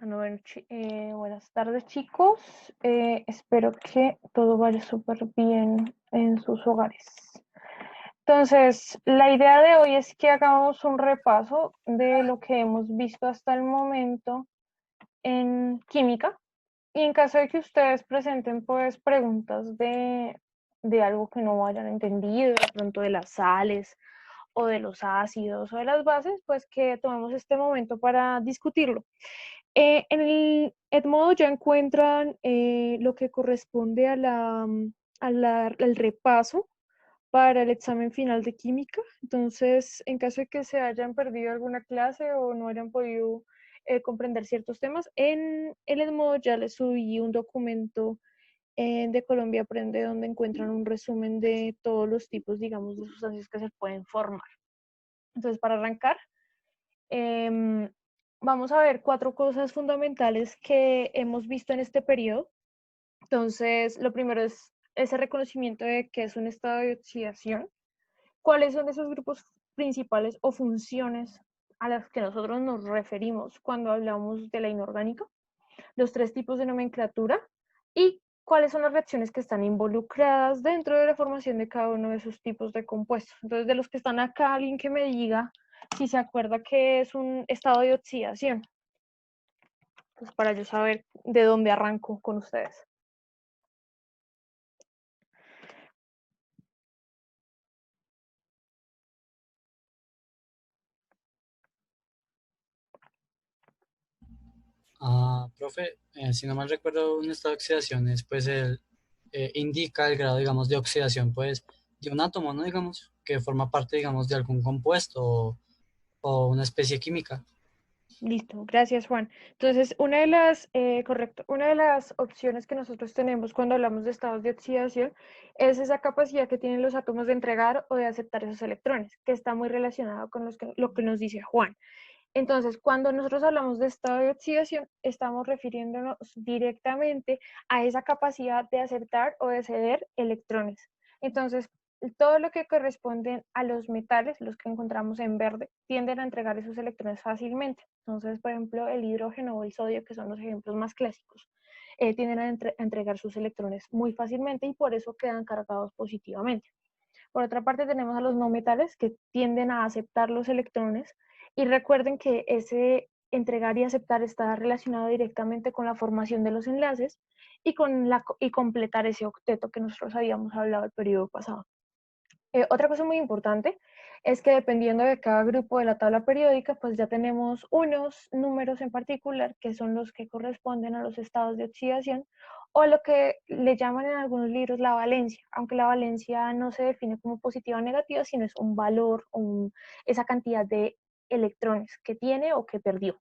Buenas tardes, chicos. Espero que todo vaya súper bien en sus hogares. Entonces, la idea de hoy es que hagamos un repaso de lo que hemos visto hasta el momento en química. Y en caso de que ustedes presenten pues preguntas de algo que no hayan entendido, de pronto de las sales o de los ácidos o de las bases, pues que tomemos este momento para discutirlo. En el Edmodo ya encuentran lo que corresponde al repaso para el examen final de química. Entonces, en caso de que se hayan perdido alguna clase o no hayan podido comprender ciertos temas, en el Edmodo ya les subí un documento de Colombia Aprende, donde encuentran un resumen de todos los tipos, digamos, de sustancias que se pueden formar. Entonces, para arrancar, vamos a ver 4 cosas fundamentales que hemos visto en este periodo. Entonces, lo primero es ese reconocimiento de qué es un estado de oxidación, cuáles son esos grupos principales o funciones a las que nosotros nos referimos cuando hablamos de la inorgánica, los 3 tipos de nomenclatura y cuáles son las reacciones que están involucradas dentro de la formación de cada uno de esos tipos de compuestos. Entonces, de los que están acá, alguien que me diga si se acuerda que es un estado de oxidación, pues para yo saber de dónde arranco con ustedes. Profe, si no mal recuerdo, un estado de oxidación es, pues, indica el grado, digamos, de oxidación, pues, de un átomo, ¿no? Digamos, que forma parte, digamos, de algún compuesto o una especie química. Listo, gracias Juan. Entonces, una de las opciones que nosotros tenemos cuando hablamos de estados de oxidación es esa capacidad que tienen los átomos de entregar o de aceptar esos electrones, que está muy relacionado con lo que nos dice Juan. Entonces, cuando nosotros hablamos de estado de oxidación, estamos refiriéndonos directamente a esa capacidad de aceptar o de ceder electrones. Entonces, todo lo que corresponde a los metales, los que encontramos en verde, tienden a entregar esos electrones fácilmente. Entonces, por ejemplo, el hidrógeno o el sodio, que son los ejemplos más clásicos, tienden a entregar sus electrones muy fácilmente y por eso quedan cargados positivamente. Por otra parte, tenemos a los no metales que tienden a aceptar los electrones y recuerden que ese entregar y aceptar está relacionado directamente con la formación de los enlaces y completar ese octeto que nosotros habíamos hablado el periodo pasado. Otra cosa muy importante es que dependiendo de cada grupo de la tabla periódica, pues ya tenemos unos números en particular que son los que corresponden a los estados de oxidación o lo que le llaman en algunos libros la valencia, aunque la valencia no se define como positiva o negativa, sino es un valor o esa cantidad de electrones que tiene o que perdió.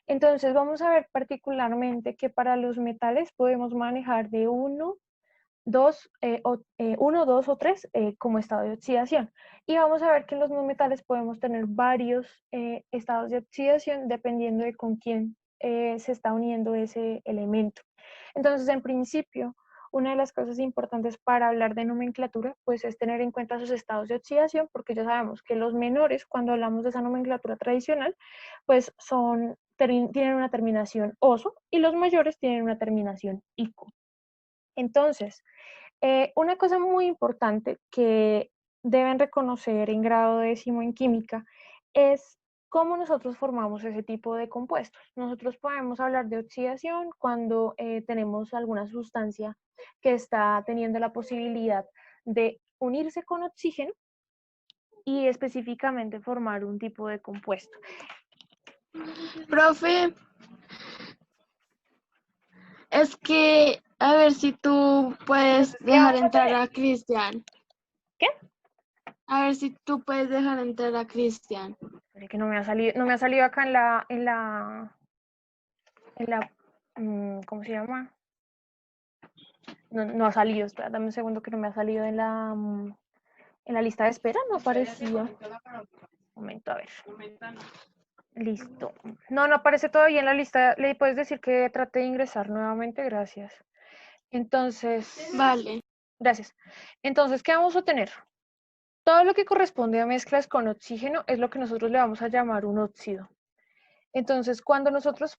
Entonces vamos a ver particularmente que para los metales podemos manejar de 1, 2 o 3 como estado de oxidación. Y vamos a ver que en los no metales podemos tener varios estados de oxidación dependiendo de con quién se está uniendo ese elemento. Entonces, en principio, una de las cosas importantes para hablar de nomenclatura, pues es tener en cuenta sus estados de oxidación, porque ya sabemos que los menores, cuando hablamos de esa nomenclatura tradicional, pues tienen una terminación oso y los mayores tienen una terminación ico. Entonces, una cosa muy importante que deben reconocer en grado décimo en química es cómo nosotros formamos ese tipo de compuestos. Nosotros podemos hablar de oxidación cuando tenemos alguna sustancia que está teniendo la posibilidad de unirse con oxígeno y específicamente formar un tipo de compuesto. Profe, es que a ver si tú puedes dejar entrar a Cristian. ¿Qué? A ver si tú puedes dejar entrar a Cristian. Que no me ha salido acá ¿cómo se llama? No ha salido, espera, dame un segundo que no me ha salido en la lista de espera, no aparecía. Un momento, a ver. Listo. No aparece todavía en la lista. ¿Le puedes decir que trate de ingresar nuevamente? Gracias. Entonces, Vale. gracias. Entonces, ¿qué vamos a tener? Todo lo que corresponde a mezclas con oxígeno es lo que nosotros le vamos a llamar un óxido. Entonces, cuando nosotros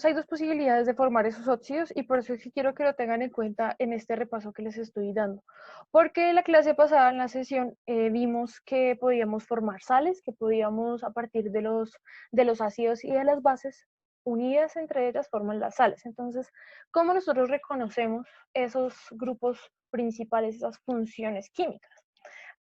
hay dos posibilidades de formar esos óxidos y por eso es que quiero que lo tengan en cuenta en este repaso que les estoy dando. Porque en la clase pasada, en la sesión, vimos que podíamos formar sales, que podíamos a partir de los ácidos y de las bases, unidas entre ellas, forman las sales. Entonces, ¿cómo nosotros reconocemos esos grupos principales, esas funciones químicas?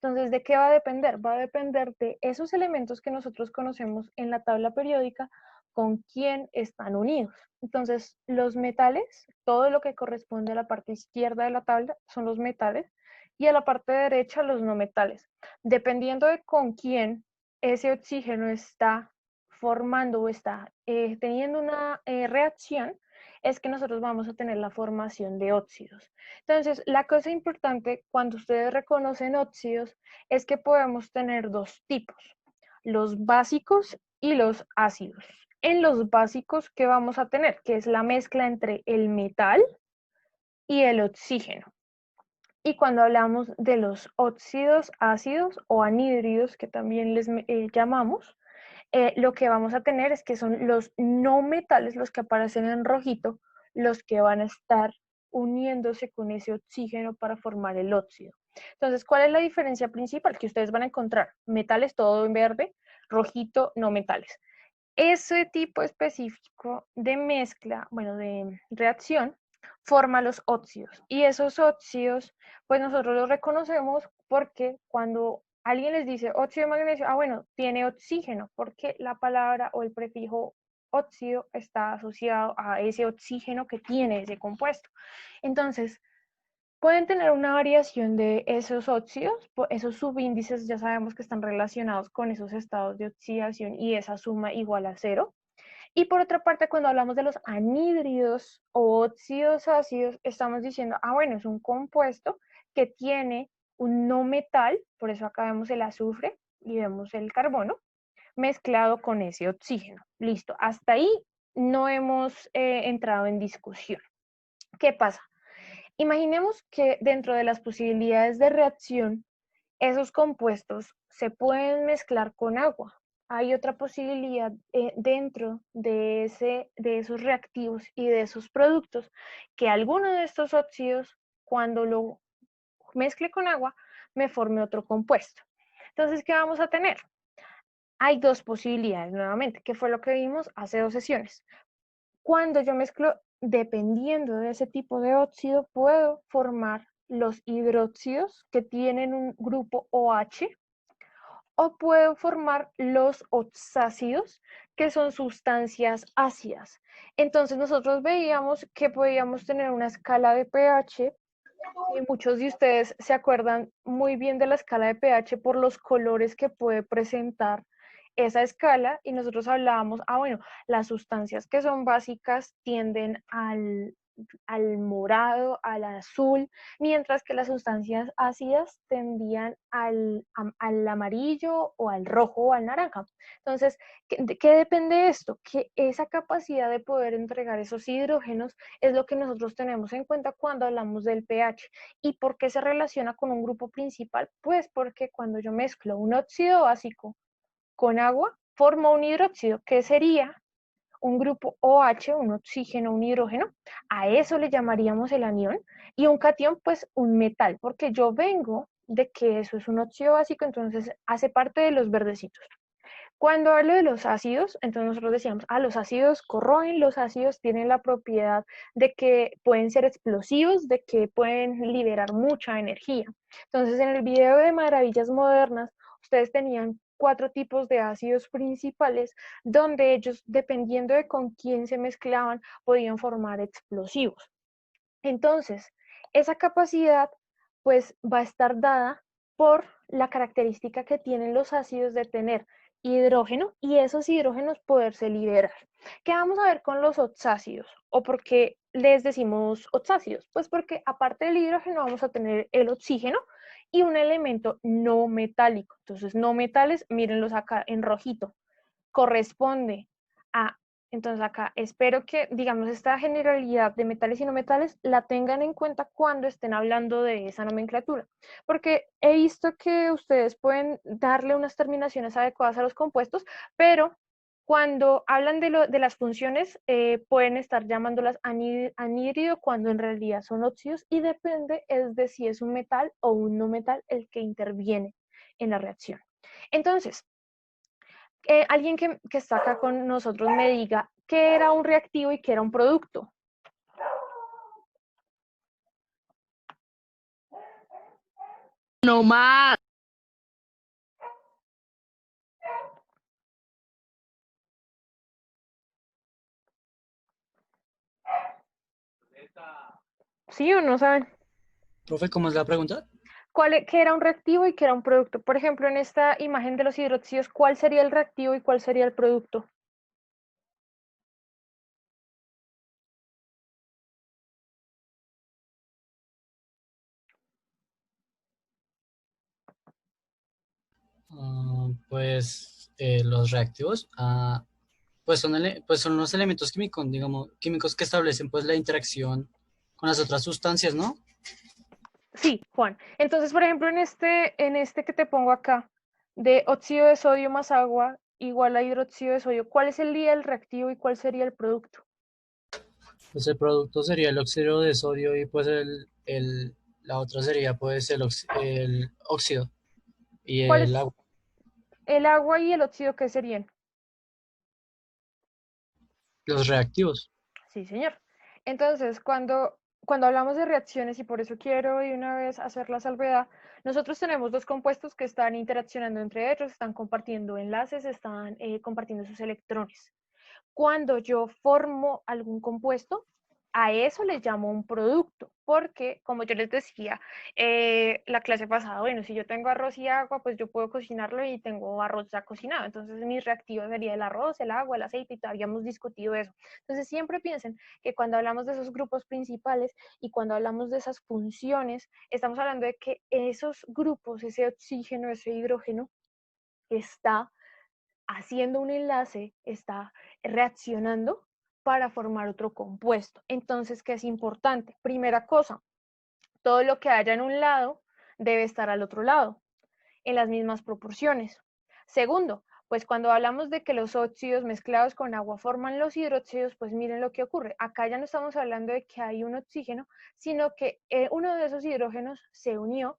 Entonces, ¿de qué va a depender? Va a depender de esos elementos que nosotros conocemos en la tabla periódica con quién están unidos. Entonces, los metales, todo lo que corresponde a la parte izquierda de la tabla son los metales y a la parte derecha los no metales. Dependiendo de con quién ese oxígeno está formando o está teniendo una reacción, es que nosotros vamos a tener la formación de óxidos. Entonces, la cosa importante cuando ustedes reconocen óxidos es que podemos tener dos tipos, los básicos y los ácidos. En los básicos, ¿qué vamos a tener? Que es la mezcla entre el metal y el oxígeno. Y cuando hablamos de los óxidos ácidos o anhídridos, que también les llamamos, lo que vamos a tener es que son los no metales, los que aparecen en rojito, los que van a estar uniéndose con ese oxígeno para formar el óxido. Entonces, ¿cuál es la diferencia principal? Que ustedes van a encontrar metales todo en verde, rojito, no metales. Ese tipo específico de mezcla, bueno, de reacción, forma los óxidos. Y esos óxidos, pues nosotros los reconocemos porque cuando alguien les dice óxido de magnesio, bueno, tiene oxígeno, porque la palabra o el prefijo óxido está asociado a ese oxígeno que tiene ese compuesto. Entonces, pueden tener una variación de esos óxidos, esos subíndices ya sabemos que están relacionados con esos estados de oxidación y esa suma igual a 0. Y por otra parte, cuando hablamos de los anhídridos o óxidos ácidos, estamos diciendo, bueno, es un compuesto que tiene un no metal, por eso acá vemos el azufre y vemos el carbono, mezclado con ese oxígeno. Listo, hasta ahí no hemos entrado en discusión. ¿Qué pasa? Imaginemos que dentro de las posibilidades de reacción, esos compuestos se pueden mezclar con agua. Hay otra posibilidad dentro de esos reactivos y de esos productos que alguno de estos óxidos, cuando lo mezcle con agua, me forme otro compuesto. Entonces, ¿qué vamos a tener? Hay dos posibilidades nuevamente, que fue lo que vimos hace 2 sesiones. Cuando yo mezclo, dependiendo de ese tipo de óxido, puedo formar los hidróxidos que tienen un grupo OH o puedo formar los oxácidos que son sustancias ácidas. Entonces nosotros veíamos que podíamos tener una escala de pH y muchos de ustedes se acuerdan muy bien de la escala de pH por los colores que puede presentar esa escala y nosotros hablábamos, bueno, las sustancias que son básicas tienden al morado, al azul, mientras que las sustancias ácidas tendían al amarillo o al rojo o al naranja. Entonces, ¿qué depende de esto? Que esa capacidad de poder entregar esos hidrógenos es lo que nosotros tenemos en cuenta cuando hablamos del pH. ¿Y por qué se relaciona con un grupo principal? Pues porque cuando yo mezclo un óxido básico con agua, formo un hidróxido, que sería un grupo OH, un oxígeno, un hidrógeno, a eso le llamaríamos el anión, y un catión, pues un metal, porque yo vengo de que eso es un óxido básico, entonces hace parte de los verdecitos. Cuando hablo de los ácidos, entonces nosotros decíamos, los ácidos corroen, los ácidos tienen la propiedad de que pueden ser explosivos, de que pueden liberar mucha energía. Entonces, en el video de Maravillas Modernas, ustedes tenían 4 tipos de ácidos principales, donde ellos, dependiendo de con quién se mezclaban, podían formar explosivos. Entonces, esa capacidad, pues, va a estar dada por la característica que tienen los ácidos de tener hidrógeno y esos hidrógenos poderse liberar. ¿Qué vamos a ver con los oxácidos? ¿O por qué les decimos oxácidos? Pues porque aparte del hidrógeno vamos a tener el oxígeno y un elemento no metálico. Entonces, no metales, mírenlos acá en rojito, corresponde a, entonces acá espero que, digamos, esta generalidad de metales y no metales la tengan en cuenta cuando estén hablando de esa nomenclatura, porque he visto que ustedes pueden darle unas terminaciones adecuadas a los compuestos, pero Cuando hablan de las funciones, pueden estar llamándolas anhídrido cuando en realidad son óxidos y depende es de si es un metal o un no metal el que interviene en la reacción. Entonces, alguien que está acá con nosotros me diga qué era un reactivo y qué era un producto. No más. ¿Sí o no saben? Profe, ¿cómo es la pregunta? ¿Qué era un reactivo y qué era un producto? Por ejemplo, en esta imagen de los hidróxidos, ¿cuál sería el reactivo y cuál sería el producto? Pues los reactivos, pues son los elementos químicos, digamos, químicos que establecen pues la interacción con las otras sustancias, ¿no? Sí, Juan. Entonces, por ejemplo, en este que te pongo acá, de óxido de sodio más agua igual a hidróxido de sodio, ¿cuál sería el reactivo y cuál sería el producto? Pues el producto sería el óxido de sodio y pues la otra sería pues el óxido y ¿Cuál el es agua. el agua y el óxido qué serían? Los reactivos. Sí, señor. Entonces, cuando hablamos de reacciones, y por eso quiero de una vez hacer la salvedad, nosotros tenemos dos compuestos que están interaccionando entre ellos, están compartiendo enlaces, están compartiendo sus electrones. Cuando yo formo algún compuesto, a eso le llamo un producto, porque como yo les decía la clase pasada, bueno, si yo tengo arroz y agua, pues yo puedo cocinarlo y tengo arroz ya cocinado, entonces mi reactivo sería el arroz, el agua, el aceite, y habíamos discutido eso. Entonces siempre piensen que cuando hablamos de esos grupos principales y cuando hablamos de esas funciones, estamos hablando de que esos grupos, ese oxígeno, ese hidrógeno, está haciendo un enlace, está reaccionando para formar otro compuesto. Entonces, ¿qué es importante? Primera cosa, todo lo que haya en un lado debe estar al otro lado, en las mismas proporciones. Segundo, pues cuando hablamos de que los óxidos mezclados con agua forman los hidróxidos, pues miren lo que ocurre. Acá ya no estamos hablando de que hay un oxígeno, sino que uno de esos hidrógenos se unió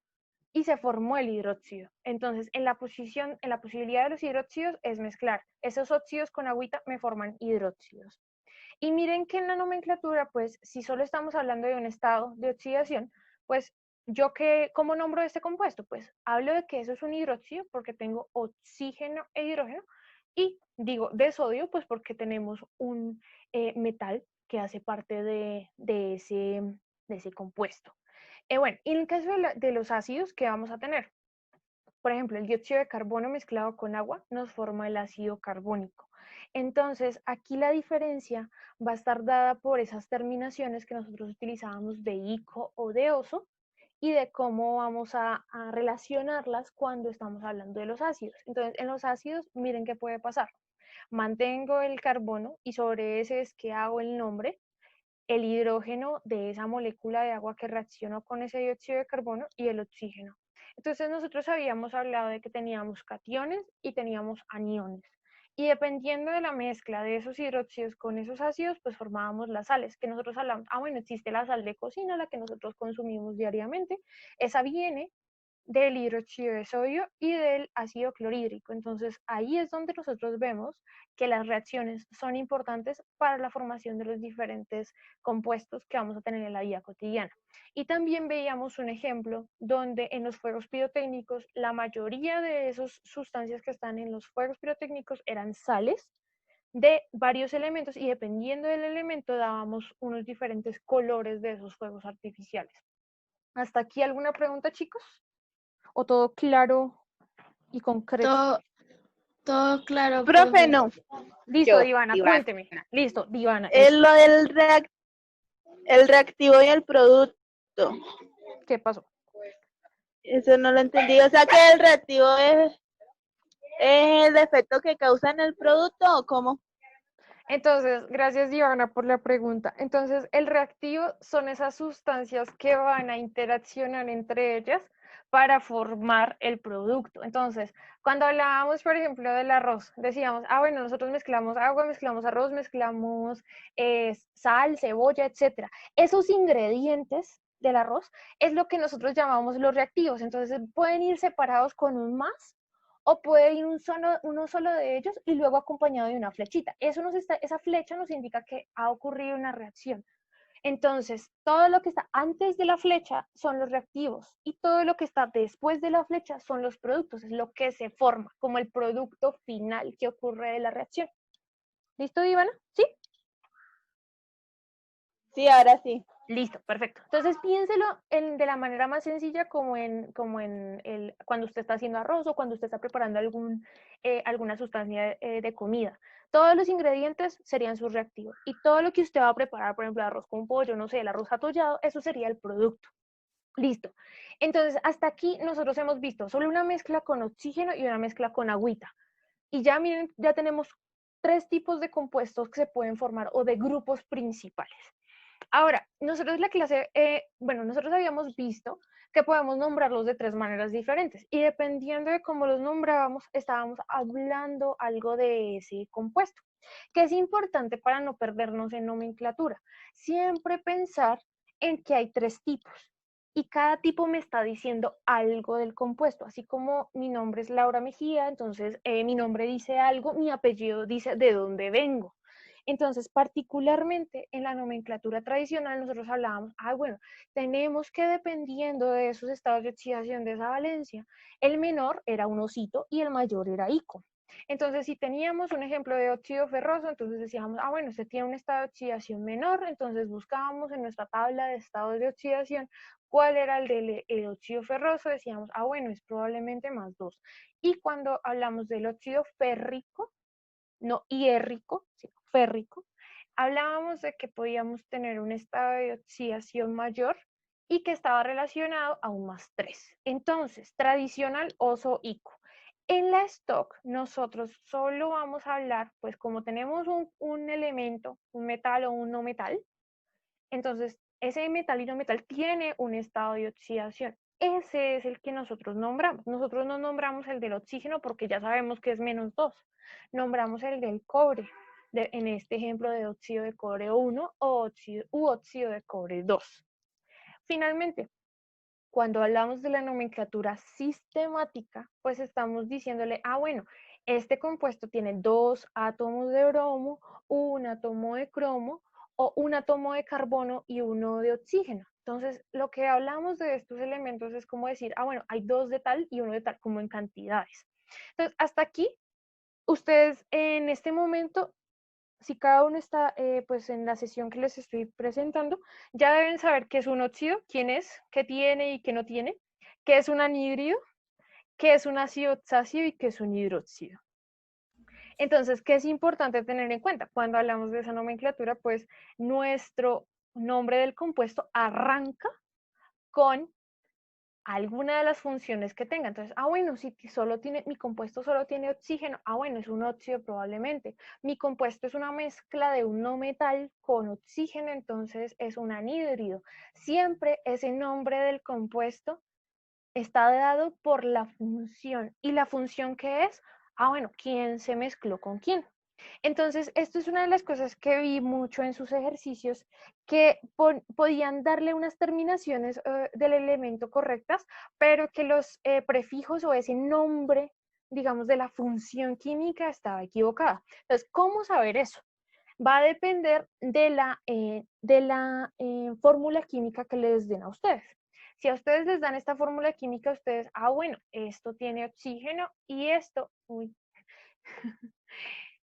y se formó el hidróxido. Entonces, en la posibilidad de los hidróxidos es mezclar esos óxidos con agüita, me forman hidróxidos. Y miren que en la nomenclatura, pues, si solo estamos hablando de un estado de oxidación, pues, ¿cómo nombro este compuesto? Pues, hablo de que eso es un hidróxido porque tengo oxígeno e hidrógeno, y digo de sodio, pues, porque tenemos un metal que hace parte de ese compuesto. Bueno, y en el caso de los ácidos, ¿qué vamos a tener? Por ejemplo, el dióxido de carbono mezclado con agua nos forma el ácido carbónico. Entonces, aquí la diferencia va a estar dada por esas terminaciones que nosotros utilizábamos de ico o de oso y de cómo vamos a relacionarlas cuando estamos hablando de los ácidos. Entonces, en los ácidos, miren qué puede pasar. Mantengo el carbono y sobre ese es que hago el nombre, el hidrógeno de esa molécula de agua que reaccionó con ese dióxido de carbono y el oxígeno. Entonces nosotros habíamos hablado de que teníamos cationes y teníamos aniones. Y dependiendo de la mezcla de esos hidróxidos con esos ácidos, pues formábamos las sales, que nosotros hablamos, bueno, existe la sal de cocina, la que nosotros consumimos diariamente, esa viene del hidróxido de sodio y del ácido clorhídrico. Entonces, ahí es donde nosotros vemos que las reacciones son importantes para la formación de los diferentes compuestos que vamos a tener en la vida cotidiana. Y también veíamos un ejemplo donde en los fuegos pirotécnicos, la mayoría de esas sustancias que están en los fuegos pirotécnicos eran sales de varios elementos y dependiendo del elemento dábamos unos diferentes colores de esos fuegos artificiales. ¿Hasta aquí alguna pregunta, chicos? ¿O todo claro y concreto? Todo claro, Profe, profe. no. Listo, Yo, Divana, Ivana. cuénteme. Listo, Divana. Eso. Lo del el reactivo y el producto. ¿Qué pasó? Eso no lo entendí. O sea que el reactivo es el efecto que causa en el producto o cómo. Entonces, gracias, Divana, por la pregunta. Entonces, el reactivo son esas sustancias que van a interaccionar entre ellas para formar el producto. Entonces, cuando hablábamos, por ejemplo, del arroz, decíamos, bueno, nosotros mezclamos agua, mezclamos arroz, mezclamos sal, cebolla, etcétera. Esos ingredientes del arroz es lo que nosotros llamamos los reactivos. Entonces, pueden ir separados con un más o puede ir uno solo de ellos y luego acompañado de una flechita. Esa flecha nos indica que ha ocurrido una reacción. Entonces, todo lo que está antes de la flecha son los reactivos y todo lo que está después de la flecha son los productos, es lo que se forma como el producto final que ocurre de la reacción. ¿Listo, Ivana? ¿Sí? Sí, ahora sí. Listo, perfecto. Entonces piénselo de la manera más sencilla como cuando usted está haciendo arroz o cuando usted está preparando alguna sustancia de comida. Todos los ingredientes serían sus reactivos y todo lo que usted va a preparar, por ejemplo, arroz con pollo, no sé, el arroz atollado, eso sería el producto. Listo. Entonces, hasta aquí nosotros hemos visto solo una mezcla con oxígeno y una mezcla con agüita. Y ya miren, ya tenemos 3 tipos de compuestos que se pueden formar o de grupos principales. Ahora, nosotros la clase, nosotros habíamos visto que podemos nombrarlos de 3 maneras diferentes y dependiendo de cómo los nombrábamos, estábamos hablando algo de ese compuesto, que es importante para no perdernos en nomenclatura. Siempre pensar en que hay 3 tipos y cada tipo me está diciendo algo del compuesto, así como mi nombre es Laura Mejía, entonces mi nombre dice algo, mi apellido dice de dónde vengo. Entonces, particularmente en la nomenclatura tradicional, nosotros hablábamos, tenemos que dependiendo de esos estados de oxidación de esa valencia, el menor era un osito y el mayor era ico. Entonces, si teníamos un ejemplo de óxido ferroso, entonces decíamos, este tiene un estado de oxidación menor, entonces buscábamos en nuestra tabla de estados de oxidación cuál era el del óxido ferroso, decíamos, es probablemente más 2. Y cuando hablamos del óxido férrico, no hierrico, sino férrico, hablábamos de que podíamos tener un estado de oxidación mayor y que estaba relacionado a un más 3. Entonces, tradicional oso-ico. En la stock, nosotros solo vamos a hablar, pues como tenemos un elemento, un metal o un no metal, entonces ese metal y no metal tiene un estado de oxidación. Ese es el que nosotros nombramos. Nosotros no nombramos el del oxígeno porque ya sabemos que es menos 2. Nombramos el del cobre, en este ejemplo de óxido de cobre 1 o óxido de cobre 2. Finalmente, cuando hablamos de la nomenclatura sistemática, pues estamos diciéndole, este compuesto tiene 2 átomos de bromo, un átomo de cromo, o un átomo de carbono y uno de oxígeno. Entonces, lo que hablamos de estos elementos es como decir, hay 2 de tal y 1 de tal, como en cantidades. Entonces, hasta aquí, ustedes en este momento, si cada uno está pues en la sesión que les estoy presentando, ya deben saber qué es un óxido, quién es, qué tiene y qué no tiene, qué es un anhídrido, qué es un ácido oxácido y qué es un hidróxido. Entonces, ¿qué es importante tener en cuenta? Cuando hablamos de esa nomenclatura, pues nuestro nombre del compuesto arranca con alguna de las funciones que tenga. Entonces, si mi compuesto solo tiene oxígeno, es un óxido probablemente. Mi compuesto es una mezcla de un no metal con oxígeno, entonces es un anhídrido. Siempre ese nombre del compuesto está dado por la función. ¿Y la función qué es? ¿Quién se mezcló con quién? Entonces, esto es una de las cosas que vi mucho en sus ejercicios, que podían darle unas terminaciones del elemento correctas, pero que los prefijos o ese nombre, digamos, de la función química estaba equivocada. Entonces, ¿cómo saber eso? Va a depender de la fórmula química que les den a ustedes. Si a ustedes les dan esta fórmula química, ustedes, esto tiene oxígeno y esto,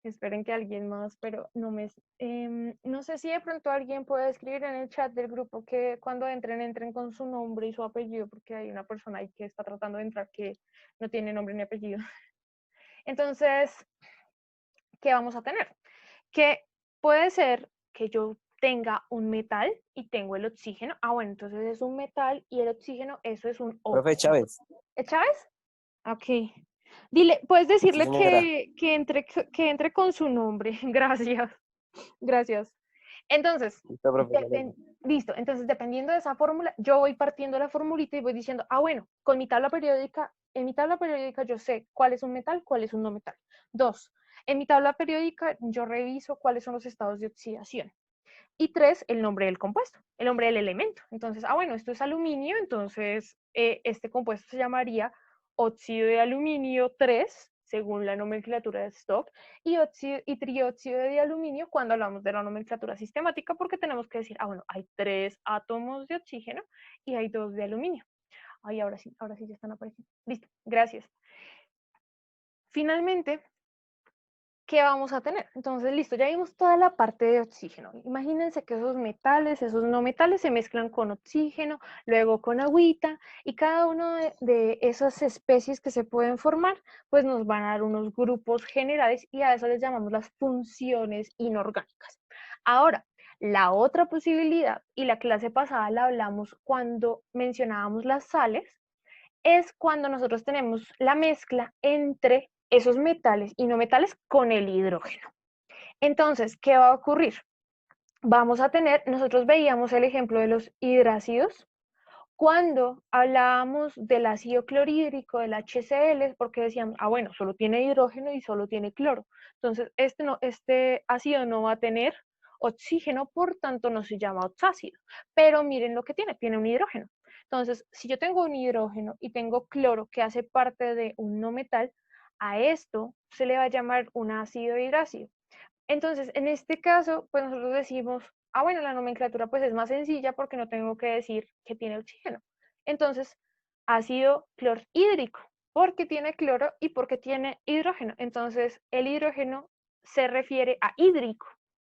esperen que alguien más, pero no sé si de pronto alguien puede escribir en el chat del grupo que cuando entren con su nombre y su apellido, porque hay una persona ahí que está tratando de entrar que no tiene nombre ni apellido. Entonces, ¿qué vamos a tener? Que puede ser que yo tenga un metal y tengo el oxígeno. Entonces es un metal y el oxígeno, eso es un óxido. Profe Chávez. ¿Es Chávez? Ok. Dile, puedes decirle Sí, que entre con su nombre. Gracias. Gracias. Entonces, Listo, profesor. listo. Entonces, dependiendo de esa fórmula, yo voy partiendo la formulita y voy diciendo, bueno, con mi tabla periódica, en mi tabla periódica yo sé cuál es un metal, cuál es un no metal. 2, en mi tabla periódica yo reviso cuáles son los estados de oxidación. Y 3, el nombre del compuesto, el nombre del elemento. Entonces, bueno, esto es aluminio, entonces este compuesto se llamaría óxido de aluminio 3, según la nomenclatura de Stock, y trióxido de aluminio cuando hablamos de la nomenclatura sistemática, porque tenemos que decir, bueno, hay 3 átomos de oxígeno y hay 2 de aluminio. Ahora sí ya están apareciendo. Listo, gracias. Finalmente, ¿qué vamos a tener? Entonces, listo, ya vimos toda la parte de oxígeno. Imagínense que esos metales, esos no metales se mezclan con oxígeno, luego con agüita, y cada una de esas especies que se pueden formar, pues nos van a dar unos grupos generales y a eso les llamamos las funciones inorgánicas. Ahora, la otra posibilidad, y la clase pasada la hablamos cuando mencionábamos las sales, es cuando nosotros tenemos la mezcla entre esos metales y no metales con el hidrógeno. Entonces, ¿qué va a ocurrir? Vamos a tener, nosotros veíamos el ejemplo de los hidrácidos, cuando hablábamos del ácido clorhídrico, del HCl, porque decíamos, bueno, solo tiene hidrógeno y solo tiene cloro. Entonces, este ácido no va a tener oxígeno, por tanto no se llama oxácido. Pero miren lo que tiene un hidrógeno. Entonces, si yo tengo un hidrógeno y tengo cloro que hace parte de un no metal, a esto se le va a llamar un ácido hidrácido. Entonces, en este caso, pues nosotros decimos, bueno, la nomenclatura pues es más sencilla porque no tengo que decir que tiene oxígeno. Entonces, ácido clorhídrico, porque tiene cloro y porque tiene hidrógeno. Entonces, el hidrógeno se refiere a hídrico.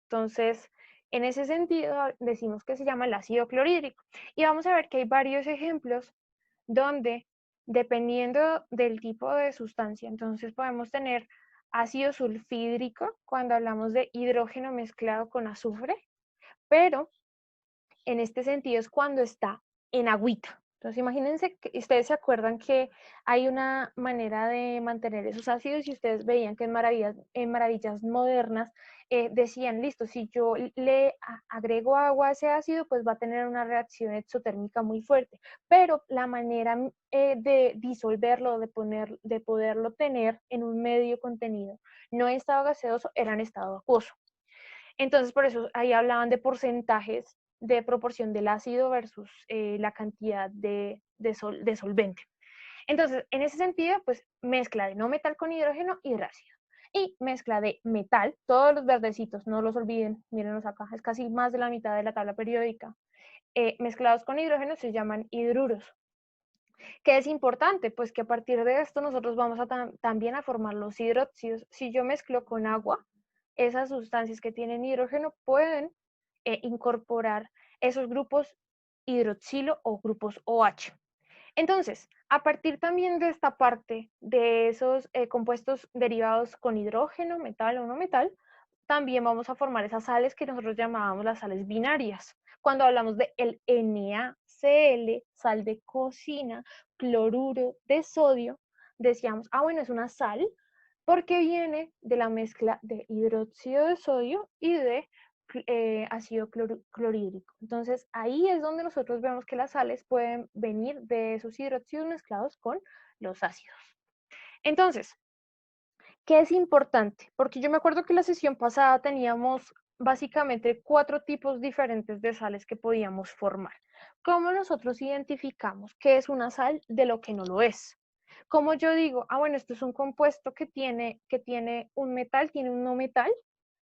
Entonces, en ese sentido, decimos que se llama el ácido clorhídrico. Y vamos a ver que hay varios ejemplos donde, dependiendo del tipo de sustancia, entonces podemos tener ácido sulfídrico cuando hablamos de hidrógeno mezclado con azufre, pero en este sentido es cuando está en agüita. Entonces imagínense que ustedes se acuerdan que hay una manera de mantener esos ácidos y ustedes veían que en maravillas modernas decían, listo, si yo le agrego agua a ese ácido, pues va a tener una reacción exotérmica muy fuerte, pero la manera de disolverlo, de poderlo tener en un medio contenido, no en estado gaseoso, era en estado acuoso. Entonces, por eso ahí hablaban de porcentajes de proporción del ácido versus la cantidad de solvente. Entonces, en ese sentido, pues mezcla de no metal con hidrógeno, hidrácido. Y mezcla de metal, todos los verdecitos, no los olviden, mírenlos acá, es casi más de la mitad de la tabla periódica. Mezclados con hidrógeno se llaman hidruros. ¿Qué es importante? Pues que a partir de esto nosotros vamos también a formar los hidróxidos. Si yo mezclo con agua, esas sustancias que tienen hidrógeno pueden incorporar esos grupos hidroxilo o grupos OH. Entonces, a partir también de esta parte de esos compuestos derivados con hidrógeno, metal o no metal, también vamos a formar esas sales que nosotros llamábamos las sales binarias. Cuando hablamos de el NaCl, sal de cocina, cloruro de sodio, decíamos, bueno, es una sal porque viene de la mezcla de hidróxido de sodio y de ácido clorhídrico. Entonces, ahí es donde nosotros vemos que las sales pueden venir de esos hidróxidos mezclados con los ácidos. Entonces, ¿qué es importante? Porque yo me acuerdo que la sesión pasada teníamos básicamente 4 tipos diferentes de sales que podíamos formar. ¿Cómo nosotros identificamos qué es una sal de lo que no lo es? Como yo digo, bueno, esto es un compuesto que tiene un metal, tiene un no metal,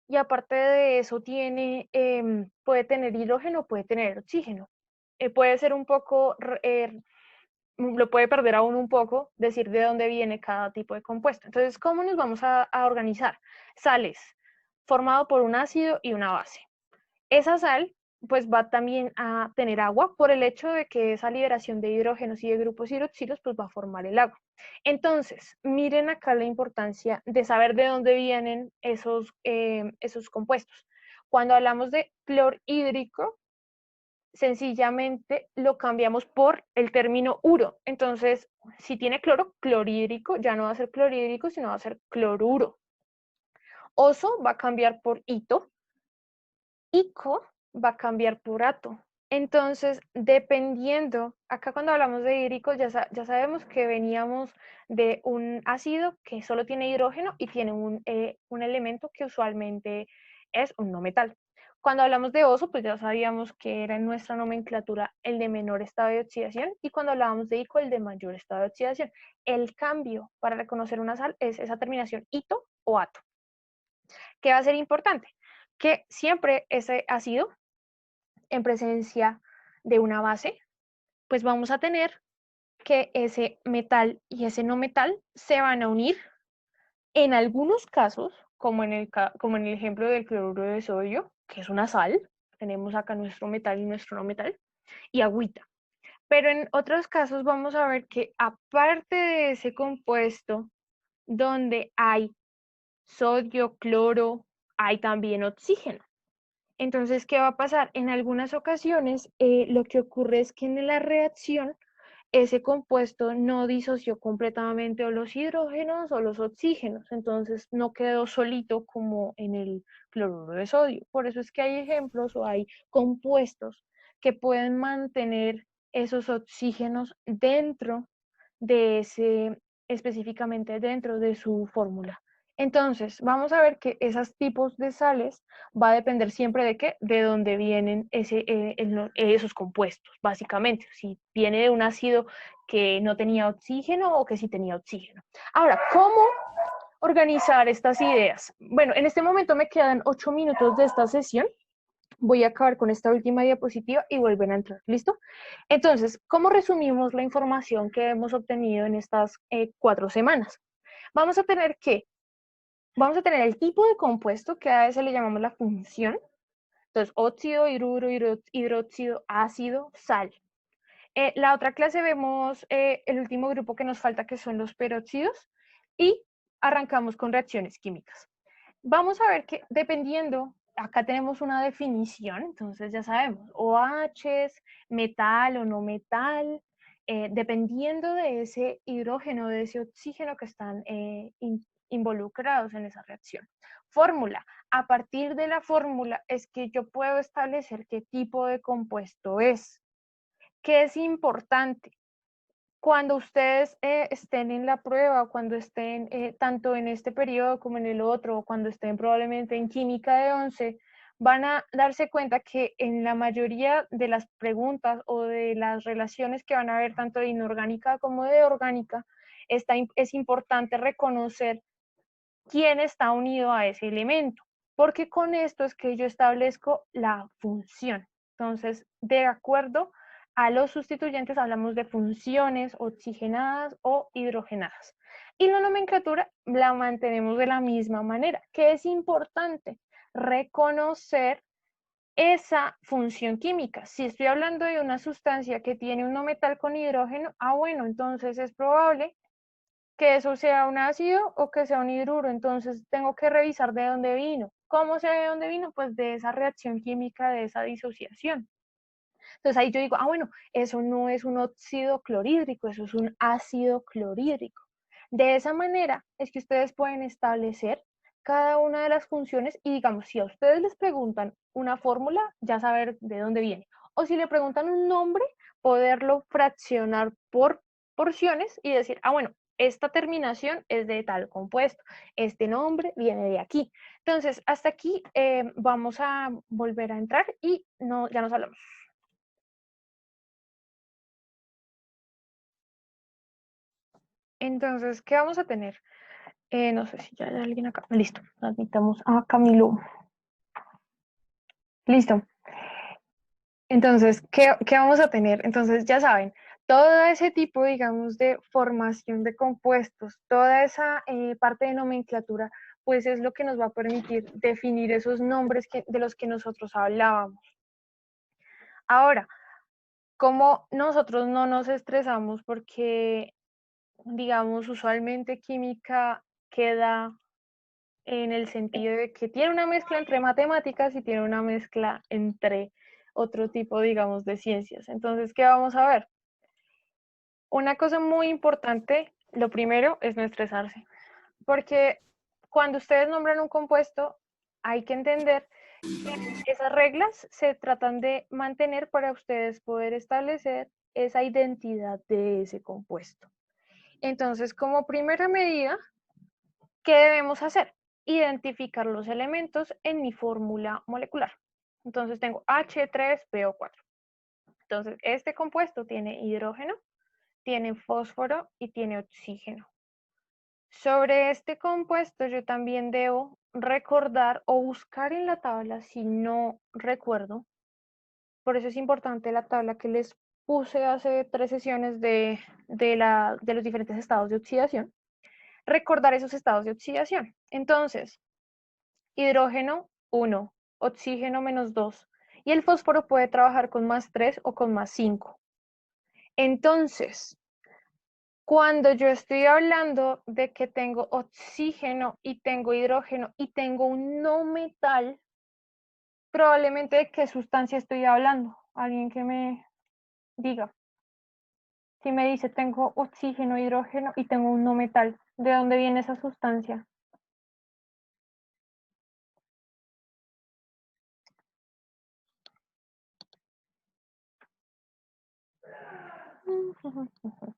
y aparte de eso puede tener hidrógeno, puede tener oxígeno. Puede ser un poco, lo puede perder aún un poco, decir de dónde viene cada tipo de compuesto. Entonces, ¿cómo nos vamos a organizar? Sales, formado por un ácido y una base. Esa sal pues va también a tener agua por el hecho de que esa liberación de hidrógenos y de grupos hidroxilos pues va a formar el agua. Entonces, miren acá la importancia de saber de dónde vienen esos compuestos. Cuando hablamos de clorhídrico, sencillamente lo cambiamos por el término uro. Entonces, si tiene cloro, clorhídrico, ya no va a ser clorhídrico, sino va a ser cloruro. Oso va a cambiar por hito. ico va a cambiar por ato. Entonces, dependiendo, acá cuando hablamos de hídricos ya sabemos que veníamos de un ácido que solo tiene hidrógeno y tiene un elemento que usualmente es un no metal. Cuando hablamos de oso, pues ya sabíamos que era en nuestra nomenclatura el de menor estado de oxidación, y cuando hablábamos de ico, el de mayor estado de oxidación. El cambio para reconocer una sal es esa terminación ito o ato. ¿Qué va a ser importante? Que siempre ese ácido, en presencia de una base, pues vamos a tener que ese metal y ese no metal se van a unir en algunos casos, como en el ejemplo del cloruro de sodio, que es una sal. Tenemos acá nuestro metal y nuestro no metal, y agüita. Pero en otros casos vamos a ver que aparte de ese compuesto donde hay sodio, cloro, hay también oxígeno. Entonces, ¿qué va a pasar? En algunas ocasiones, lo que ocurre es que en la reacción ese compuesto no disoció completamente o los hidrógenos o los oxígenos, entonces no quedó solito como en el cloruro de sodio. Por eso es que hay ejemplos o hay compuestos que pueden mantener esos oxígenos dentro de específicamente dentro de su fórmula. Entonces, vamos a ver que esos tipos de sales va a depender siempre de qué, de dónde vienen esos compuestos, básicamente. Si viene de un ácido que no tenía oxígeno o que sí tenía oxígeno. Ahora, ¿cómo organizar estas ideas? Bueno, en este momento me quedan 8 minutos de esta sesión. Voy a acabar con esta última diapositiva y volver a entrar. ¿Listo? Entonces, ¿cómo resumimos la información que hemos obtenido en estas 4 semanas? Vamos a tener el tipo de compuesto, que a ese le llamamos la función. Entonces, óxido, hidruro, hidróxido, ácido, sal. La otra clase vemos el último grupo que nos falta, que son los peróxidos, y arrancamos con reacciones químicas. Vamos a ver que dependiendo, acá tenemos una definición, entonces ya sabemos, OHs, metal o no metal, dependiendo de ese hidrógeno, de ese oxígeno que están involucrados en esa reacción. Fórmula. A partir de la fórmula es que yo puedo establecer qué tipo de compuesto es. ¿Qué es importante? Cuando ustedes estén en la prueba, cuando estén tanto en este periodo como en el otro, o cuando estén probablemente en química de 11, van a darse cuenta que en la mayoría de las preguntas o de las relaciones que van a ver tanto de inorgánica como de orgánica, es importante reconocer quién está unido a ese elemento, porque con esto es que yo establezco la función. Entonces, de acuerdo a los sustituyentes, hablamos de funciones oxigenadas o hidrogenadas. Y la nomenclatura la mantenemos de la misma manera, que es importante reconocer esa función química. Si estoy hablando de una sustancia que tiene un no metal con hidrógeno, bueno, entonces es probable que eso sea un ácido o que sea un hidruro. Entonces tengo que revisar de dónde vino. ¿Cómo sé de dónde vino? Pues de esa reacción química, de esa disociación. Entonces ahí yo digo, bueno, eso no es un óxido clorhídrico, eso es un ácido clorhídrico. De esa manera es que ustedes pueden establecer cada una de las funciones y, digamos, si a ustedes les preguntan una fórmula, ya saber de dónde viene. O si le preguntan un nombre, poderlo fraccionar por porciones y decir, bueno, esta terminación es de tal compuesto, este nombre viene de aquí. Entonces, hasta aquí vamos a volver a entrar y ya nos hablamos. Entonces, ¿qué vamos a tener? No sé si ya hay alguien acá. Listo, admitamos a Camilo. Listo. Entonces, ¿qué vamos a tener? Entonces, ya saben, todo ese tipo, digamos, de formación de compuestos, toda esa parte de nomenclatura, pues es lo que nos va a permitir definir esos nombres de los que nosotros hablábamos. Ahora, como nosotros no nos estresamos porque, digamos, usualmente química queda en el sentido de que tiene una mezcla entre matemáticas y tiene una mezcla entre otro tipo, digamos, de ciencias. Entonces, ¿qué vamos a ver? Una cosa muy importante, lo primero es no estresarse, porque cuando ustedes nombran un compuesto, hay que entender Esas reglas se tratan de mantener para ustedes poder establecer esa identidad de ese compuesto. Entonces, como primera medida, ¿qué debemos hacer? Identificar los elementos en mi fórmula molecular. Entonces tengo H3PO4. Entonces, este compuesto tiene hidrógeno, tiene fósforo y tiene oxígeno. Sobre este compuesto yo también debo recordar o buscar en la tabla si no recuerdo. Por eso es importante la tabla que les puse hace 3 sesiones de los diferentes estados de oxidación. Recordar esos estados de oxidación. Entonces, hidrógeno 1, oxígeno -2 y el fósforo puede trabajar con +3 o con +5. Entonces, cuando yo estoy hablando de que tengo oxígeno y tengo hidrógeno y tengo un no metal, probablemente de qué sustancia estoy hablando. Alguien que me diga. Si me dice tengo oxígeno, hidrógeno y tengo un no metal, ¿de dónde viene esa sustancia?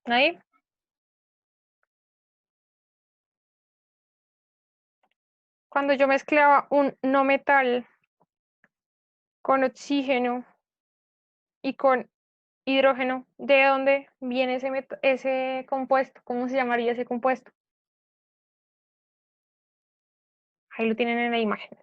¿Ahí? Cuando yo mezclaba un no metal con oxígeno y con hidrógeno, ¿de dónde viene ese compuesto? ¿Cómo se llamaría ese compuesto? Ahí lo tienen en la imagen.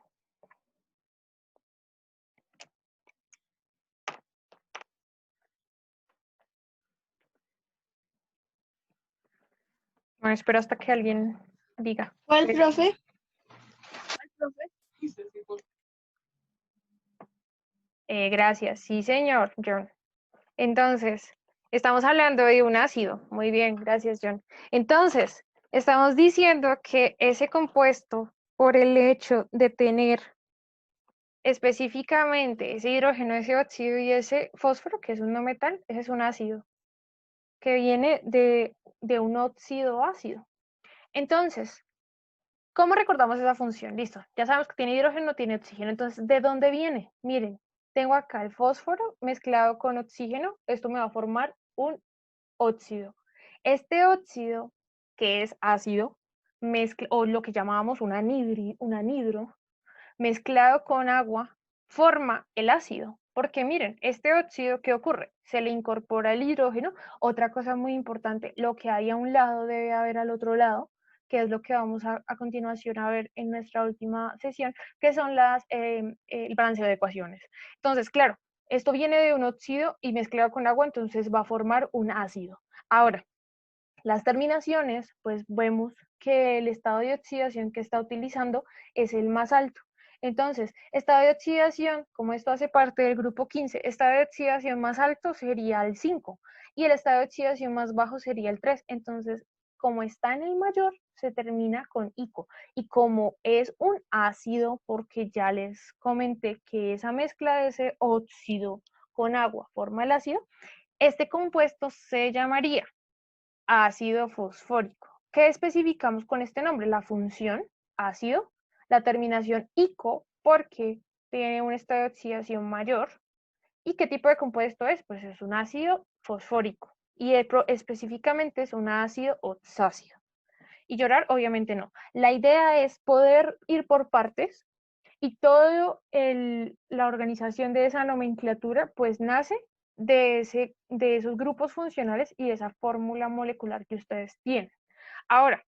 Bueno, espero hasta que alguien diga. ¿Cuál, profe? Gracias, sí señor, John. Entonces, estamos hablando de un ácido. Muy bien, gracias, John. Entonces, estamos diciendo que ese compuesto, por el hecho de tener específicamente ese hidrógeno, ese óxido y ese fósforo, que es un no metal, ese es un ácido, que viene de un óxido ácido. Entonces, ¿cómo recordamos esa función? Listo, ya sabemos que tiene hidrógeno, tiene oxígeno. Entonces, ¿de dónde viene? Miren, tengo acá el fósforo mezclado con oxígeno. Esto me va a formar un óxido. Este óxido, que es ácido, o lo que llamábamos un anhidro, mezclado con agua, forma el ácido. Porque miren, este óxido, ¿qué ocurre? Se le incorpora el hidrógeno. Otra cosa muy importante, lo que hay a un lado debe haber al otro lado, que es lo que vamos a continuación a ver en nuestra última sesión, que son el balanceo de ecuaciones. Entonces, claro, esto viene de un óxido y mezclado con agua, entonces va a formar un ácido. Ahora, las terminaciones, pues vemos que el estado de oxidación que está utilizando es el más alto. Entonces, estado de oxidación, como esto hace parte del grupo 15, estado de oxidación más alto sería el 5 y el estado de oxidación más bajo sería el 3. Entonces, como está en el mayor, se termina con ico. Y como es un ácido, porque ya les comenté que esa mezcla de ese óxido con agua forma el ácido, este compuesto se llamaría ácido fosfórico. ¿Qué especificamos con este nombre? La función ácido, la terminación ico, porque tiene un estado de oxidación mayor. ¿Y qué tipo de compuesto es? Pues es un ácido fosfórico. Y específicamente es un ácido oxácido. Y llorar, obviamente no. La idea es poder ir por partes y toda la organización de esa nomenclatura pues nace de esos grupos funcionales y de esa fórmula molecular que ustedes tienen. Ahora,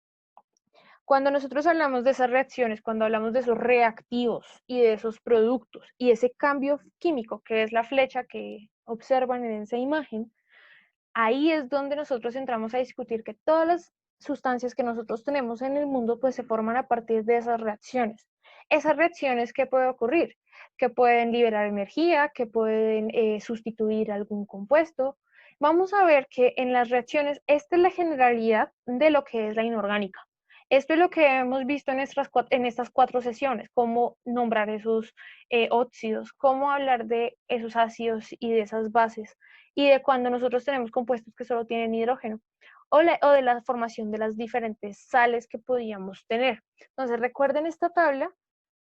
cuando nosotros hablamos de esas reacciones, cuando hablamos de esos reactivos y de esos productos y ese cambio químico, que es la flecha que observan en esa imagen, ahí es donde nosotros entramos a discutir que todas las sustancias que nosotros tenemos en el mundo pues se forman a partir de esas reacciones. Esas reacciones, ¿qué puede ocurrir? Que pueden liberar energía, que pueden sustituir algún compuesto. Vamos a ver que en las reacciones, esta es la generalidad de lo que es la inorgánica. Esto es lo que hemos visto en estas 4 sesiones, cómo nombrar esos óxidos, cómo hablar de esos ácidos y de esas bases, y de cuando nosotros tenemos compuestos que solo tienen hidrógeno, o de la formación de las diferentes sales que podíamos tener. Entonces recuerden esta tabla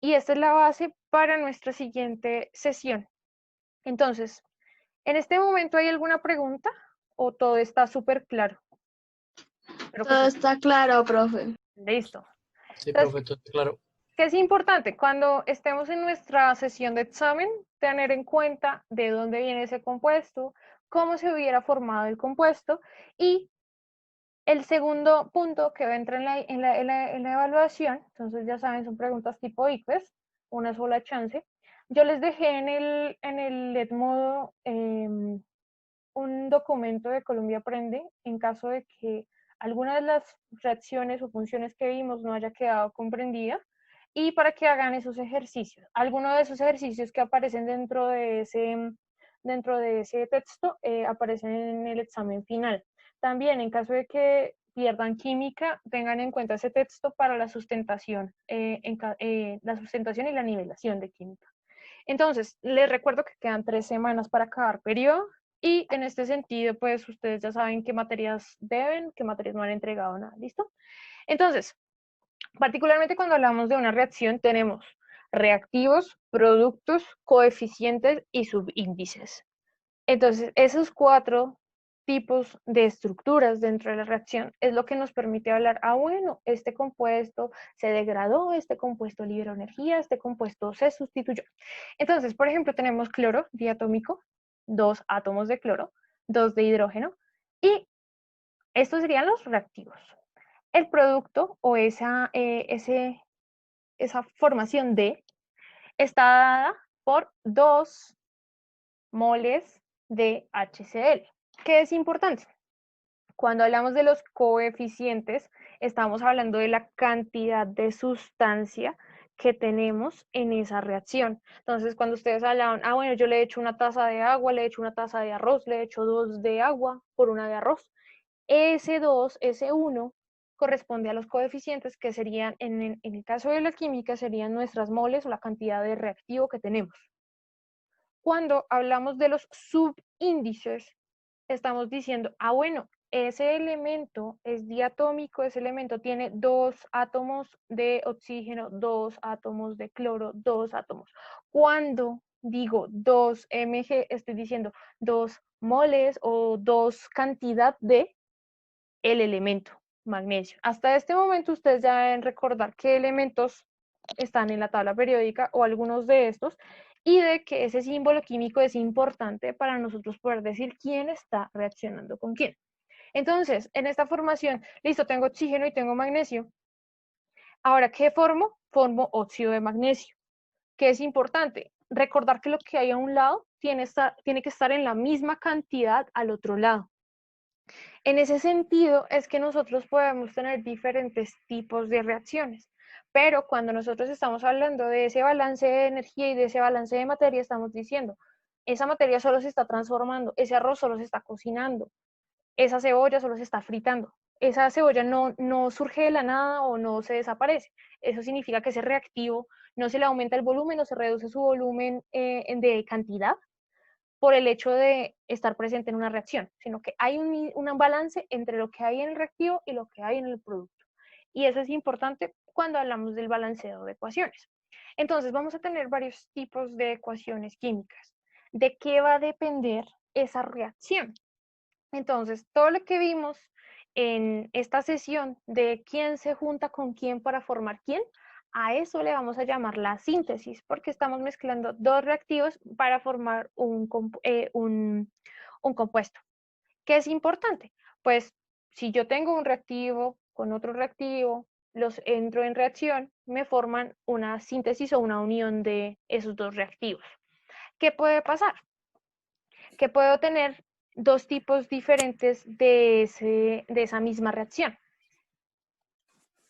Y esta es la base para nuestra siguiente sesión. Entonces, ¿en este momento hay alguna pregunta o todo está súper claro? Espero que Todo sí. está claro, profe. Listo. Sí, Entonces, profe, todo claro. ¿qué es importante? Cuando estemos en nuestra sesión de examen, tener en cuenta de dónde viene ese compuesto, cómo se hubiera formado el compuesto y el segundo punto que va a entrar en la evaluación, entonces ya saben, son preguntas tipo ICFES, una sola chance. Yo les dejé en el Edmodo un documento de Colombia Aprende en caso de que alguna de las reacciones o funciones que vimos no haya quedado comprendida y para que hagan esos ejercicios. Algunos de esos ejercicios que aparecen dentro de ese texto aparecen en el examen final. También en caso de que pierdan química, tengan en cuenta ese texto para la sustentación, la sustentación y la nivelación de química. Entonces, les recuerdo que quedan 3 semanas para acabar periodo y en este sentido, pues ustedes ya saben qué materias deben, qué materias no han entregado nada, ¿listo? Entonces, particularmente cuando hablamos de una reacción, tenemos reactivos, productos, coeficientes y subíndices. Entonces, esos 4 tipos de estructuras dentro de la reacción es lo que nos permite hablar, bueno, este compuesto se degradó, este compuesto liberó energía, este compuesto se sustituyó. Entonces, por ejemplo, tenemos cloro diatómico, 2 átomos de cloro, 2 de hidrógeno, y estos serían los reactivos. El producto o esa formación de está dada por 2 moles de HCl. ¿Qué es importante? Cuando hablamos de los coeficientes, estamos hablando de la cantidad de sustancia que tenemos en esa reacción. Entonces, cuando ustedes hablaban, bueno, yo le he hecho una taza de agua, le he hecho una taza de arroz, le he hecho 2 de agua por 1 de arroz. Ese 2, ese 1, corresponde a los coeficientes que serían, en el caso de la química, serían nuestras moles o la cantidad de reactivo que tenemos. Cuando hablamos de los subíndices, estamos diciendo, bueno, ese elemento es diatómico, ese elemento tiene 2 átomos de oxígeno, 2 átomos de cloro, 2 átomos. Cuando digo 2 mg, estoy diciendo 2 moles o 2 cantidad de el elemento magnesio. Hasta este momento ustedes ya deben recordar qué elementos están en la tabla periódica o algunos de estos y de que ese símbolo químico es importante para nosotros poder decir quién está reaccionando con quién. Entonces, en esta formación, listo, tengo oxígeno y tengo magnesio. Ahora, ¿qué formo? Formo óxido de magnesio, que es importante. Recordar que lo que hay a un lado tiene que estar en la misma cantidad al otro lado. En ese sentido es que nosotros podemos tener diferentes tipos de reacciones, pero cuando nosotros estamos hablando de ese balance de energía y de ese balance de materia, estamos diciendo, esa materia solo se está transformando, ese arroz solo se está cocinando, esa cebolla solo se está fritando, esa cebolla no surge de la nada o no se desaparece. Eso significa que ese reactivo no se le aumenta el volumen o se reduce su volumen de cantidad, por el hecho de estar presente en una reacción, sino que hay un balance entre lo que hay en el reactivo y lo que hay en el producto. Y eso es importante cuando hablamos del balanceo de ecuaciones. Entonces vamos a tener varios tipos de ecuaciones químicas. ¿De qué va a depender esa reacción? Entonces, todo lo que vimos en esta sesión de quién se junta con quién para formar quién, a eso le vamos a llamar la síntesis, porque estamos mezclando 2 reactivos para formar un compuesto. ¿Qué es importante? Pues si yo tengo un reactivo con otro reactivo, los entro en reacción, me forman una síntesis o una unión de esos 2 reactivos. ¿Qué puede pasar? Que puedo tener 2 tipos diferentes de esa misma reacción.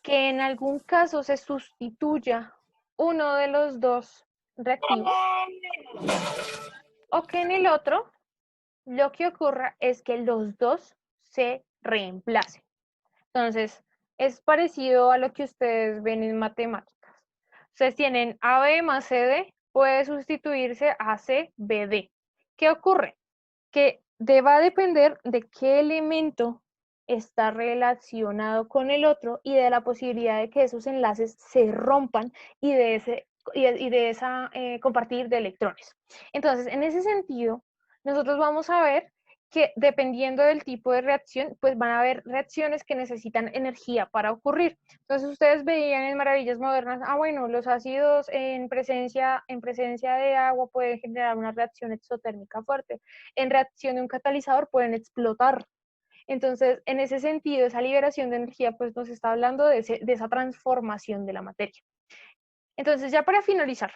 Que en algún caso se sustituya uno de los 2 reactivos o que en el otro lo que ocurra es que los 2 se reemplacen. Entonces, es parecido a lo que ustedes ven en matemáticas. Ustedes tienen AB más CD, puede sustituirse a CBD. ¿Qué ocurre? Que va a depender de qué elemento está relacionado con el otro y de la posibilidad de que esos enlaces se rompan y de y de esa compartir de electrones. Entonces, en ese sentido, nosotros vamos a ver que dependiendo del tipo de reacción, pues van a haber reacciones que necesitan energía para ocurrir. Entonces ustedes veían en Maravillas Modernas, bueno, los ácidos en presencia de agua pueden generar una reacción exotérmica fuerte. En reacción de un catalizador pueden explotar. Entonces, en ese sentido, esa liberación de energía pues nos está hablando de esa transformación de la materia. Entonces, ya para finalizar,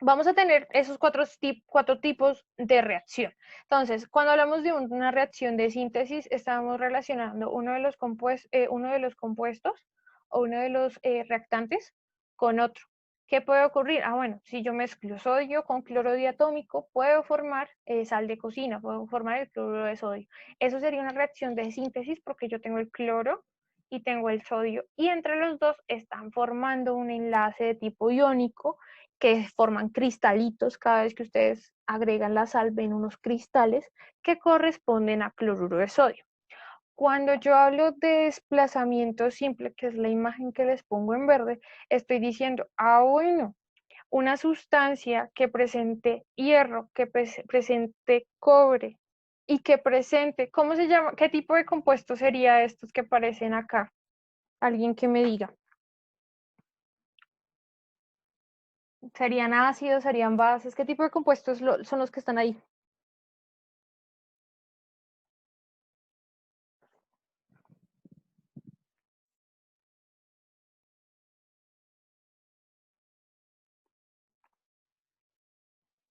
vamos a tener esos cuatro tipos de reacción. Entonces, cuando hablamos de una reacción de síntesis, estamos relacionando uno de los compuestos o uno de los reactantes con otro. ¿Qué puede ocurrir? Bueno, si yo mezclo sodio con cloro diatómico, puedo formar sal de cocina, puedo formar el cloruro de sodio. Eso sería una reacción de síntesis porque yo tengo el cloro y tengo el sodio, y entre los dos están formando un enlace de tipo iónico que forman cristalitos. Cada vez que ustedes agregan la sal, ven unos cristales que corresponden a cloruro de sodio. Cuando yo hablo de desplazamiento simple, que es la imagen que les pongo en verde, estoy diciendo, bueno, una sustancia que presente hierro, que presente cobre y que presente, ¿cómo se llama? ¿Qué tipo de compuestos sería estos que aparecen acá? Alguien que me diga. ¿Serían ácidos, serían bases? ¿Qué tipo de compuestos son los que están ahí?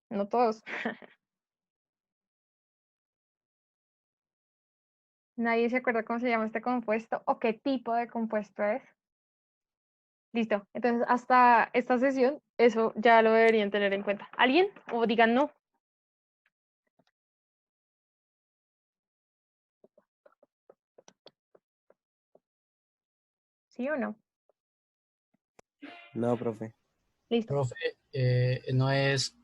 No todos. Nadie se acuerda cómo se llama este compuesto o qué tipo de compuesto es. Listo. Entonces, hasta esta sesión, eso ya lo deberían tener en cuenta. ¿Alguien? O digan no. ¿Sí o no? No, profe. Listo. Profe, ¿no es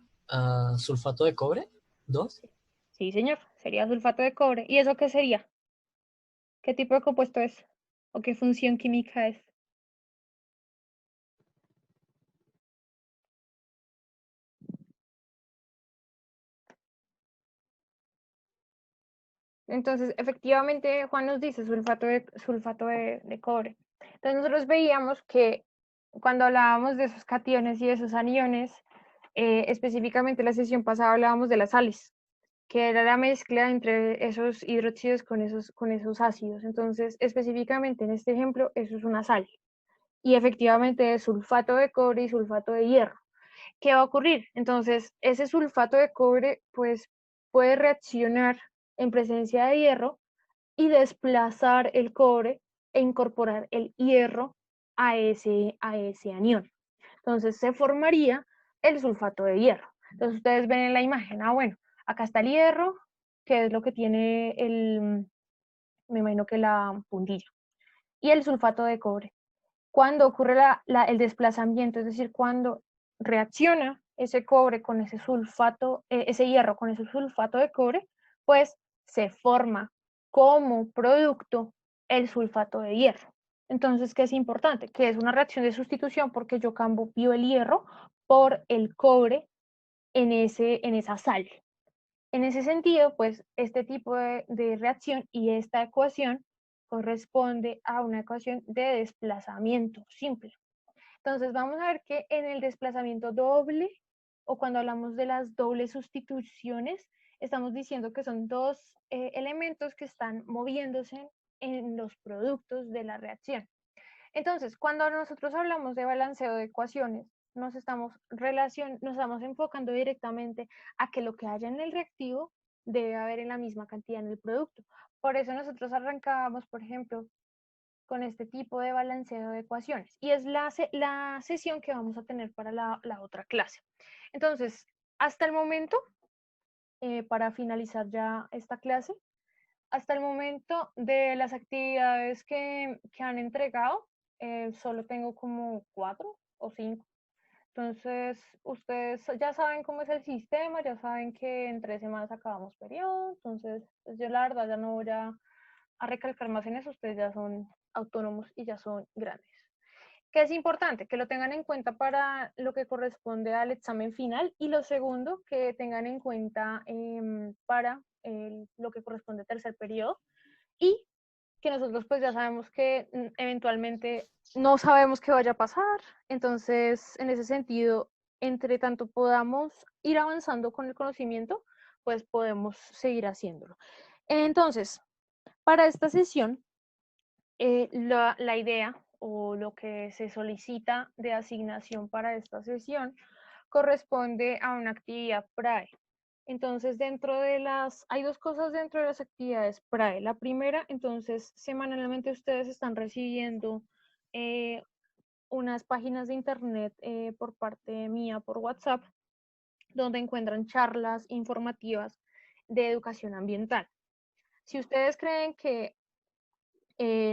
sulfato de cobre? ¿2? Sí, señor. Sería sulfato de cobre. ¿Y eso qué sería? ¿Qué tipo de compuesto es? ¿O qué función química es? Entonces, efectivamente, Juan nos dice sulfato de cobre. Entonces, nosotros veíamos que cuando hablábamos de esos cationes y de esos aniones, específicamente la sesión pasada hablábamos de las sales, que era la mezcla entre esos hidróxidos con esos ácidos. Entonces, específicamente en este ejemplo, eso es una sal. Y efectivamente es sulfato de cobre y sulfato de hierro. ¿Qué va a ocurrir? Entonces, ese sulfato de cobre, pues, puede reaccionar en presencia de hierro y desplazar el cobre e incorporar el hierro a ese anión. Entonces se formaría el sulfato de hierro. Entonces ustedes ven en la imagen, bueno, acá está el hierro, que es lo que tiene me imagino que la puntilla, y el sulfato de cobre. Cuando ocurre el desplazamiento, es decir, cuando reacciona ese cobre con ese sulfato, ese hierro con ese sulfato de cobre, pues se forma como producto el sulfato de hierro. Entonces, ¿qué es importante? Que es una reacción de sustitución porque yo cambio el hierro por el cobre en esa sal. En ese sentido, pues este tipo de reacción y esta ecuación corresponde a una ecuación de desplazamiento simple. Entonces vamos a ver que en el desplazamiento doble, o cuando hablamos de las dobles sustituciones, estamos diciendo que son dos elementos que están moviéndose en los productos de la reacción. Entonces, cuando nosotros hablamos de balanceo de ecuaciones, nos estamos enfocando directamente a que lo que haya en el reactivo debe haber en la misma cantidad en el producto. Por eso nosotros arrancábamos, por ejemplo, con este tipo de balanceo de ecuaciones. Y es la sesión que vamos a tener para la otra clase. Entonces, hasta el momento, para finalizar ya esta clase, hasta el momento de las actividades que han entregado, solo tengo como 4 o 5. Entonces, ustedes ya saben cómo es el sistema, ya saben que en 3 semanas acabamos periodo. Entonces, pues yo la verdad ya no voy a recalcar más en eso. Ustedes ya son autónomos y ya son grandes. que es importante que lo tengan en cuenta para lo que corresponde al examen final, y lo segundo, que tengan en cuenta para lo que corresponde al tercer periodo, y que nosotros pues ya sabemos que eventualmente no sabemos qué vaya a pasar. Entonces, en ese sentido, entre tanto podamos ir avanzando con el conocimiento, pues podemos seguir haciéndolo. Entonces, para esta sesión, la idea o lo que se solicita de asignación para esta sesión corresponde a una actividad PRAE. Entonces, hay dos cosas dentro de las actividades PRAE. La primera, entonces, semanalmente ustedes están recibiendo unas páginas de internet por parte mía por WhatsApp, donde encuentran charlas informativas de educación ambiental. Si ustedes creen que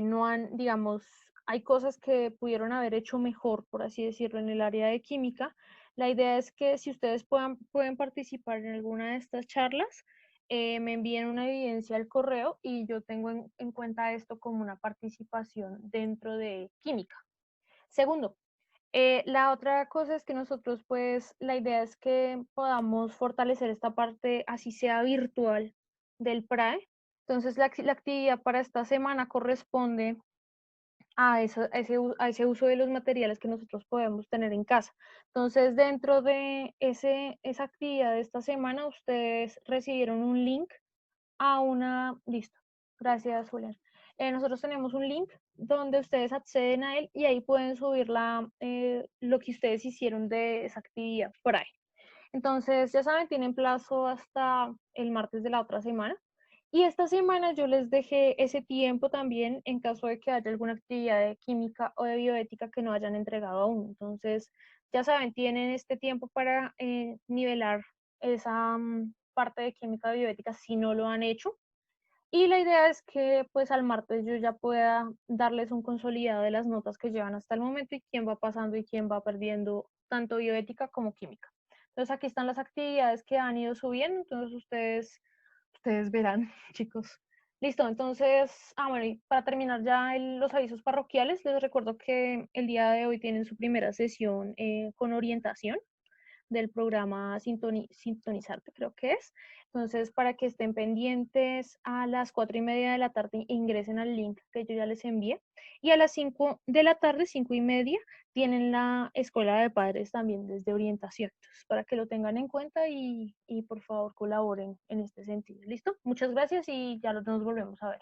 no han, digamos, hay cosas que pudieron haber hecho mejor, por así decirlo, en el área de química, la idea es que si ustedes pueden participar en alguna de estas charlas, me envíen una evidencia al correo y yo tengo en cuenta esto como una participación dentro de química. Segundo, la otra cosa es que nosotros, pues, la idea es que podamos fortalecer esta parte, así sea virtual, del PRAE. Entonces, la actividad para esta semana corresponde a ese uso de los materiales que nosotros podemos tener en casa. Entonces, dentro de esa actividad de esta semana, ustedes recibieron un link a una... Listo. Gracias, Julián. Nosotros tenemos un link donde ustedes acceden a él y ahí pueden subir lo que ustedes hicieron de esa actividad por ahí. Entonces, ya saben, tienen plazo hasta el martes de la otra semana. Y esta semana yo les dejé ese tiempo también en caso de que haya alguna actividad de química o de bioética que no hayan entregado aún. Entonces, ya saben, tienen este tiempo para nivelar esa parte de química y bioética si no lo han hecho. Y la idea es que pues al martes yo ya pueda darles un consolidado de las notas que llevan hasta el momento y quién va pasando y quién va perdiendo tanto bioética como química. Entonces aquí están las actividades que han ido subiendo, entonces ustedes verán, chicos. Listo, entonces, bueno, y para terminar ya los avisos parroquiales, les recuerdo que el día de hoy tienen su primera sesión con orientación del programa Sintonizarte, creo que es. Entonces, para que estén pendientes, a las 4:30 de la tarde ingresen al link que yo ya les envié. Y a las 5 de la tarde, 5:30, tienen la escuela de padres también desde orientación. Entonces, para que lo tengan en cuenta y por favor colaboren en este sentido. ¿Listo? Muchas gracias y ya nos volvemos a ver.